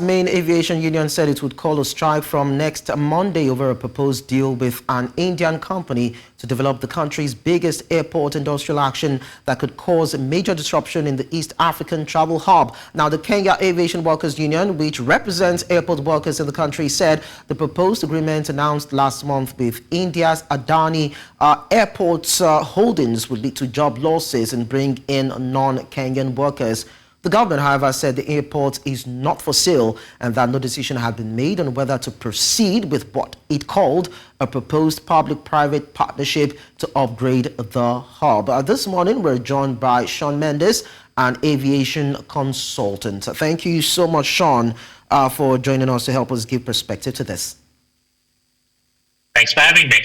main aviation union said it would call a strike from next Monday over a proposed deal with an Indian company to develop the country's biggest airport industrial action that could cause a major disruption in the East African travel hub. Now, the Kenya Aviation Workers Union, which represents airport workers in the country, said the proposed agreement announced last month with India's Adani airports holdings would lead to job losses and bring in non-Kenyan workers. The government, however, said the airport is not for sale and that no decision had been made on whether to proceed with what it called a proposed public-private partnership to upgrade the hub. This morning, we're joined by Sean Mendis, an aviation consultant. Thank you so much, Sean, for joining us to help us give perspective to this. Thanks for having me.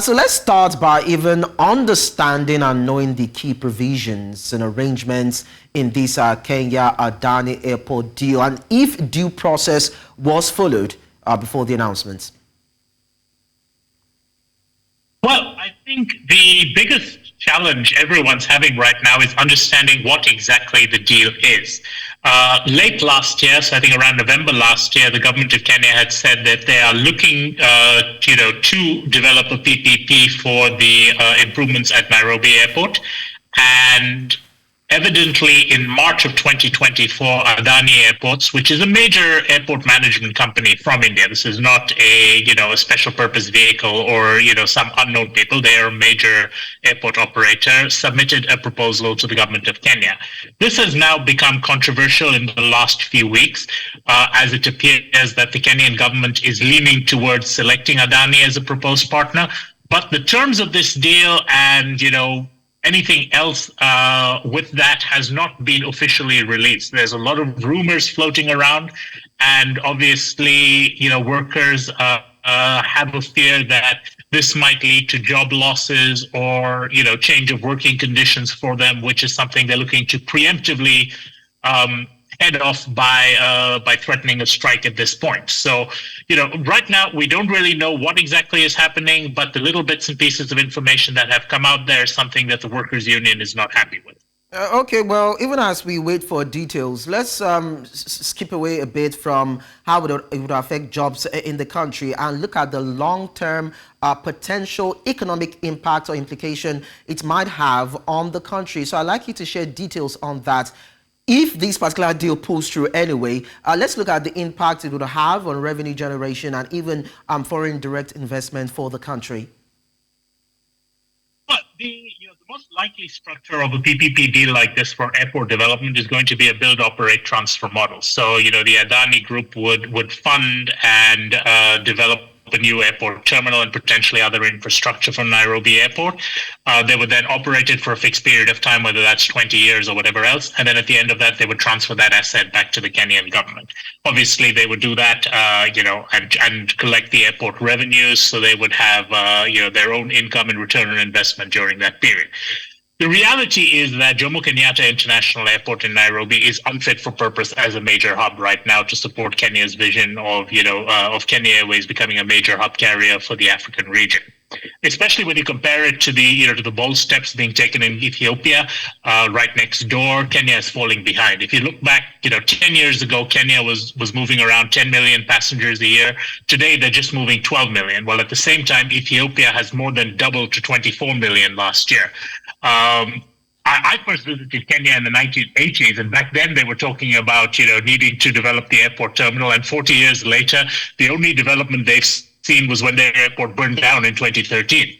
So let's start by even understanding and knowing the key provisions and arrangements in this Kenya Adani airport deal, and if due process was followed before the announcements. Well, I think the biggest challenge everyone's having right now is understanding what exactly the deal is. Late last year, so I think around November last year, the government of Kenya had said that they are looking, to develop a PPP for the improvements at Nairobi Airport. And evidently, in March of 2024, Adani Airports, which is a major airport management company from India, this is not a special purpose vehicle or some unknown people. They are a major airport operator, submitted a proposal to the government of Kenya. This has now become controversial in the last few weeks, as it appears that the Kenyan government is leaning towards selecting Adani as a proposed partner. But the terms of this deal and anything else with that has not been officially released. There's a lot of rumors floating around, and obviously, workers have a fear that this might lead to job losses or, change of working conditions for them, which is something they're looking to preemptively head off by threatening a strike at this point. So, right now we don't really know what exactly is happening, but the little bits and pieces of information that have come out there is something that the workers' union is not happy with. Okay, well, even as we wait for details, let's skip away a bit from how it would affect jobs in the country and look at the long-term potential economic impact or implication it might have on the country. So I'd like you to share details on that. If this particular deal pulls through anyway, let's look at the impact it would have on revenue generation and even foreign direct investment for the country. Well, the most likely structure of a PPP deal like this for airport development is going to be a build, operate, transfer model. So, the Adani group would fund and develop a new airport terminal and potentially other infrastructure from Nairobi Airport. They would then operate it for a fixed period of time, whether that's 20 years or whatever else. And then at the end of that, they would transfer that asset back to the Kenyan government. Obviously, they would do that, and collect the airport revenues. So they would have, their own income and return on investment during that period. The reality is that Jomo Kenyatta International Airport in Nairobi is unfit for purpose as a major hub right now to support Kenya's vision of Kenya Airways becoming a major hub carrier for the African region. Especially when you compare it to the bold steps being taken in Ethiopia, right next door. Kenya is falling behind. If you look back, 10 years ago, Kenya was moving around 10 million passengers a year. Today, they're just moving 12 million. While at the same time, Ethiopia has more than doubled to 24 million last year. I first visited Kenya in the 1980s, and back then they were talking about, needing to develop the airport terminal. And 40 years later, the only development they've seen was when their airport burned down in 2013.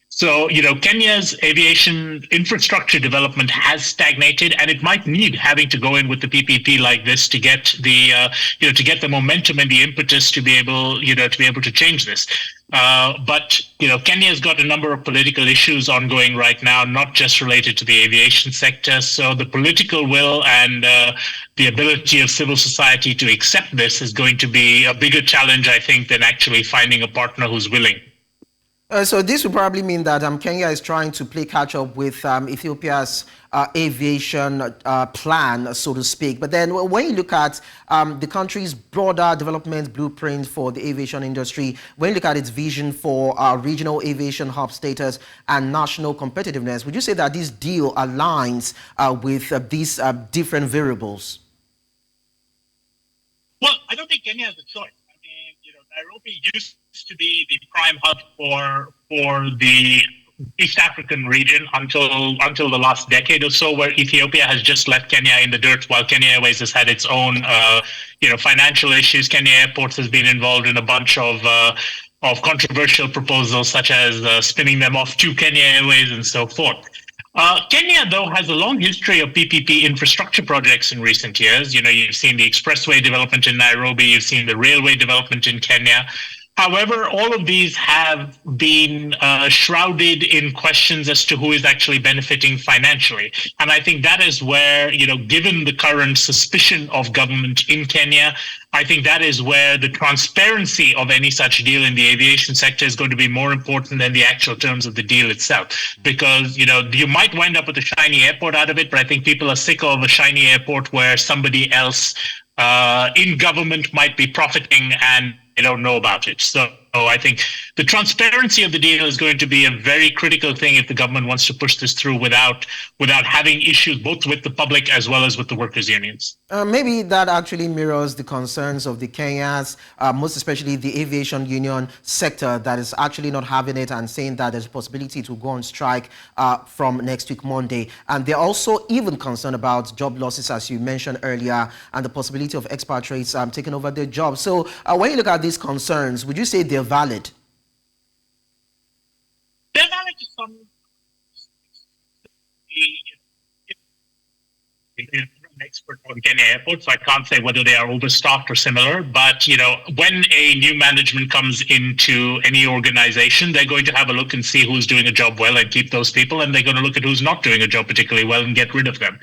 So, Kenya's aviation infrastructure development has stagnated, and it might need having to go in with the PPP like this to get the momentum and the impetus to be able to change this. But Kenya's got a number of political issues ongoing right now, not just related to the aviation sector. So the political will and the ability of civil society to accept this is going to be a bigger challenge, I think, than actually finding a partner who's willing. So this would probably mean that Kenya is trying to play catch-up with Ethiopia's aviation plan, so to speak. But then when you look at the country's broader development blueprint for the aviation industry, when you look at its vision for regional aviation hub status and national competitiveness, would you say that this deal aligns with these different variables? Well, I don't think Kenya has a choice. I mean, Nairobi used to be the prime hub for the East African region until the last decade or so, where Ethiopia has just left Kenya in the dirt, while Kenya Airways has had its own financial issues. Kenya Airports has been involved in a bunch of controversial proposals, such as spinning them off to Kenya Airways and so forth. Kenya, though, has a long history of PPP infrastructure projects in recent years. You've seen the expressway development in Nairobi, you've seen the railway development in Kenya. However, all of these have been shrouded in questions as to who is actually benefiting financially. And I think that is where, given the current suspicion of government in Kenya, I think that is where the transparency of any such deal in the aviation sector is going to be more important than the actual terms of the deal itself. Because, you might wind up with a shiny airport out of it, but I think people are sick of a shiny airport where somebody else in government might be profiting and they don't know about it. So I think the transparency of the deal is going to be a very critical thing if the government wants to push this through without having issues both with the public as well as with the workers' unions. Maybe that actually mirrors the concerns of the Kenyans, most especially the aviation union sector that is actually not having it and saying that there's a possibility to go on strike from next week, Monday. And they're also even concerned about job losses, as you mentioned earlier, and the possibility of expatriates taking over their jobs. So when you look at these concerns, would you say they're valid? They're valid to some extent. An expert on Kenya Airport, so I can't say whether they are overstaffed or similar. But when a new management comes into any organization, they're going to have a look and see who's doing a job well and keep those people, and they're going to look at who's not doing a job particularly well and get rid of them.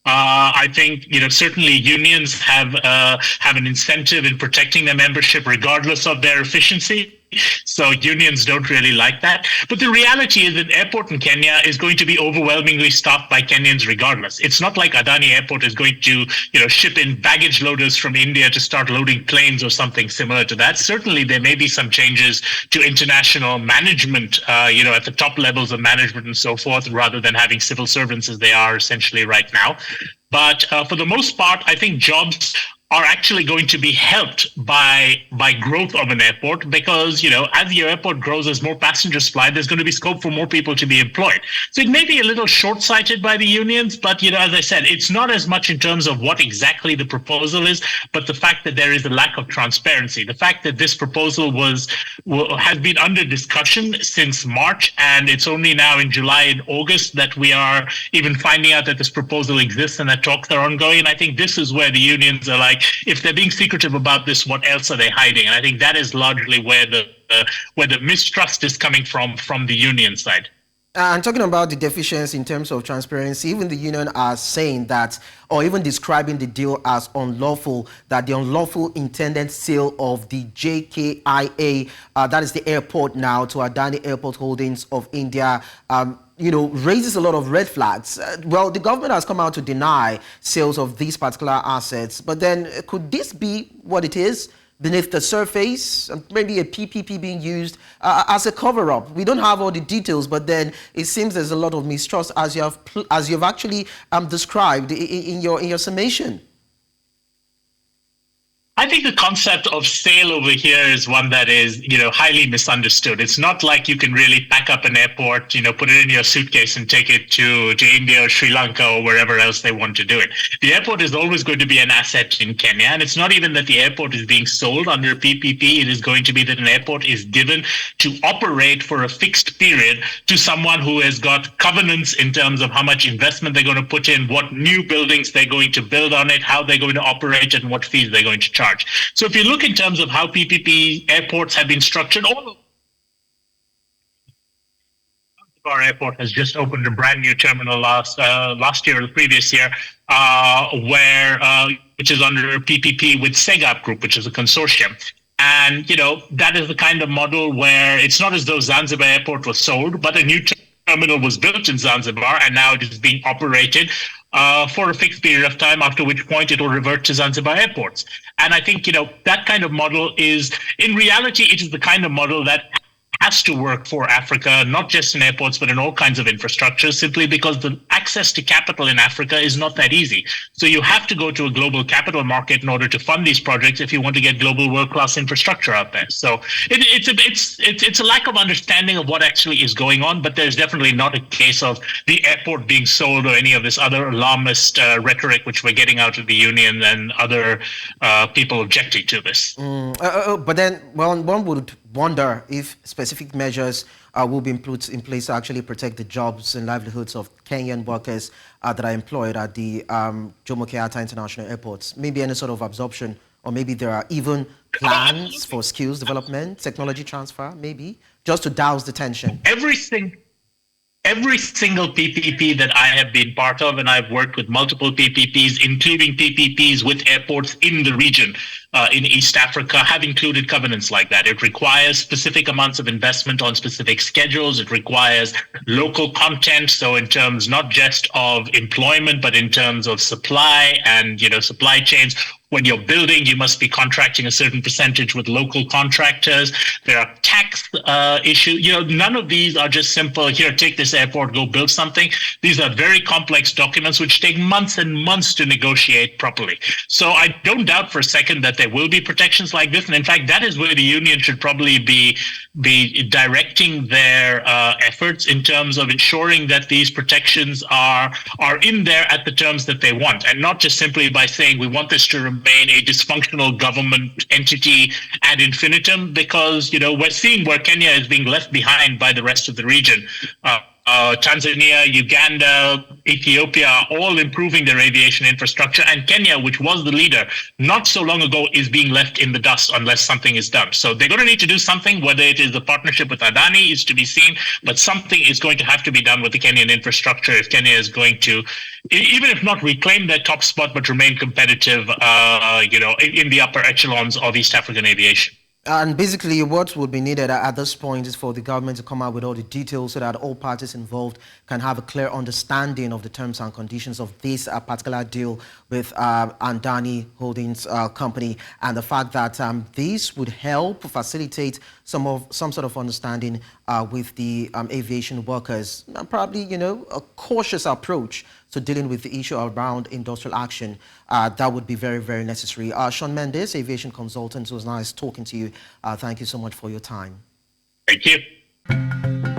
I think certainly unions have an incentive in protecting their membership regardless of their efficiency. So unions don't really like that. But the reality is that airport in Kenya is going to be overwhelmingly staffed by Kenyans regardless. It's not like Adani Airport is going to ship in baggage loaders from India to start loading planes or something similar to that. Certainly there may be some changes to international management, at the top levels of management and so forth, rather than having civil servants as they are essentially right now. But for the most part, I think jobs are actually going to be helped by growth of an airport, because as your airport grows, as more passengers fly, there's going to be scope for more people to be employed. So it may be a little short-sighted by the unions, but as I said, it's not as much in terms of what exactly the proposal is, but the fact that there is a lack of transparency. The fact that this proposal has been under discussion since March, and it's only now in July and August that we are even finding out that this proposal exists and that talks are ongoing. And I think this is where the unions are like, if they're being secretive about this, what else are they hiding? And I think that is largely where the mistrust is coming from the union side. And talking about the deficiency in terms of transparency, even the union are saying that, or even describing the deal as unlawful, that the unlawful intended sale of the JKIA, that is the airport now, to Adani Airport Holdings of India, raises a lot of red flags. Well, the government has come out to deny sales of these particular assets, but then could this be what it is beneath the surface, and maybe a PPP being used as a cover-up? We don't have all the details, but then it seems there's a lot of mistrust, as you've actually described in your summation. I think the concept of sale over here is one that is, highly misunderstood. It's not like you can really pack up an airport, put it in your suitcase and take it to India or Sri Lanka or wherever else they want to do it. The airport is always going to be an asset in Kenya. And it's not even that the airport is being sold under PPP. It is going to be that an airport is given to operate for a fixed period to someone who has got covenants in terms of how much investment they're going to put in, what new buildings they're going to build on it, how they're going to operate, and what fees they're going to charge. So if you look in terms of how PPP airports have been structured, Zanzibar Airport has just opened a brand new terminal last year or the previous year, which is under PPP with Segap Group, which is a consortium. And that is the kind of model where it's not as though Zanzibar Airport was sold, but a new terminal was built in Zanzibar, and now it is being operated for a fixed period of time, after which point it will revert to Zanzibar airports. And I think, that kind of model is, in reality, it is the kind of model that has to work for Africa, not just in airports, but in all kinds of infrastructure, simply because the access to capital in Africa is not that easy. So you have to go to a global capital market in order to fund these projects if you want to get global world-class infrastructure out there. So it's a lack of understanding of what actually is going on, but there's definitely not a case of the airport being sold or any of this other alarmist rhetoric which we're getting out of the union and other people objecting to this. But then, well, one would wonder if specific measures will be put in place to actually protect the jobs and livelihoods of Kenyan workers that are employed at the Jomo Kenyatta International Airports. Maybe any sort of absorption, or maybe there are even plans for skills development, technology transfer, maybe, just to douse the tension. Every single PPP that I have been part of, and I've worked with multiple PPPs, including PPPs with airports in the region, in East Africa, have included covenants like that. It requires specific amounts of investment on specific schedules. It requires local content. So in terms not just of employment, but in terms of supply and, supply chains. When you're building, you must be contracting a certain percentage with local contractors. There are tax issues. None of these are just simple, here, take this airport, go build something. These are very complex documents which take months and months to negotiate properly. So I don't doubt for a second that there will be protections like this. And in fact, that is where the union should probably be directing their efforts in terms of ensuring that these protections are in there at the terms that they want, and not just simply by saying we want this to remain a dysfunctional government entity ad infinitum, because we're seeing where Kenya is being left behind by the rest of the region. Tanzania, Uganda, Ethiopia are all improving their aviation infrastructure, and Kenya, which was the leader not so long ago, is being left in the dust unless something is done. So they're going to need to do something. Whether it is the partnership with Adani is to be seen, but something is going to have to be done with the Kenyan infrastructure if Kenya is going to, even if not reclaim their top spot, but remain competitive, in the upper echelons of East African aviation. And basically, what would be needed at this point is for the government to come out with all the details so that all parties involved can have a clear understanding of the terms and conditions of this particular deal with Adani Holdings company, and the fact that this would help facilitate some sort of understanding with the aviation workers, and probably a cautious approach to dealing with the issue around industrial action. That would be very, very necessary. Sean Mendis, aviation consultant, it was nice talking to you. Thank you so much for your time. Thank you.